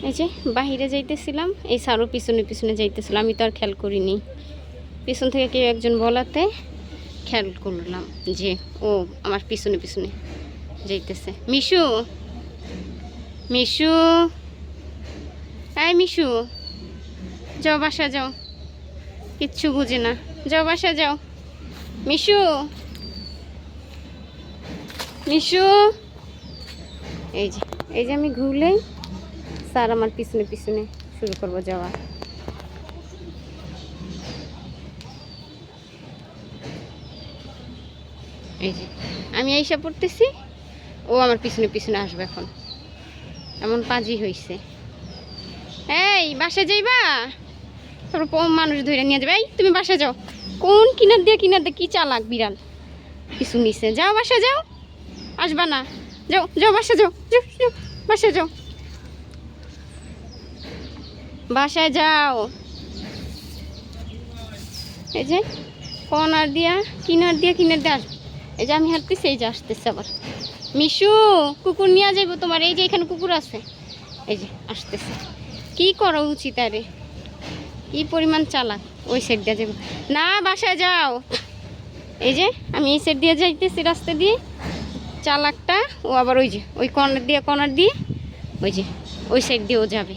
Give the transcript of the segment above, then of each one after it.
এই যে বাহিরে যাইতেছিলাম, এই সারও পিছনে পিছনে যাইতেছিলাম, আমি তো আর খেয়াল করিনি। পিছন থেকে কেউ একজন বলাতে খেয়াল করলাম যে ও আমার পিছনে পিছনে যাইতেছে। মিশু, মিশু, এই মিশু, যাও বাসা যাও, কিচ্ছু বুঝে না, যাও বাসা যাও। মিশু, মিশু, এই যে আমি ঘুরলেই স্যার আমার পিছনে পিছনে শুরু করবো যাওয়া। এই যে আমি আইসা পড়তেছি, ও আমার পিছনে পিছনে আসবে এখন, এমন পাজি হইছে। এই বাসা যাইবা, তারপর মানুষ ধরে নিয়ে যাবে। এই তুমি বাসা যাও, কোন কিনার দিয়ে কি চালাক বিড়াল পিছু নিছে। যাও বাসা যাও, আসবা না, যাও যাও বাসা যাও, যাও যাও বাসা যাও, বাসায় যাও। এই যে কিনার দিয়ে আসবে। এই যে আমি হাঁটতেছি, এই যে আসতেছে আবার। মিশু, কুকুর নিয়ে যাইবো তোমার, এই যে এখানে কুকুর আছে, এই যে আসতেছে। কি করা উচিত আরে, কি পরিমাণ চালাক। ওই সাইড দিয়ে যাবো না, বাসায় যাও। এই যে আমি এই সাইড দিয়ে যাইতেছি রাস্তা দিয়ে, চালাকটা ও আবার ওই যে ওই কর্নার দিয়ে ওই যে ওই সাইড দিয়েও যাবে।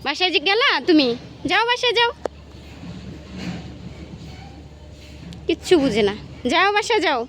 বাসায় যে গেলা তুমি, যাও বাসায় যাও, কিচ্ছু বুঝে না, যাও বাসা যাও।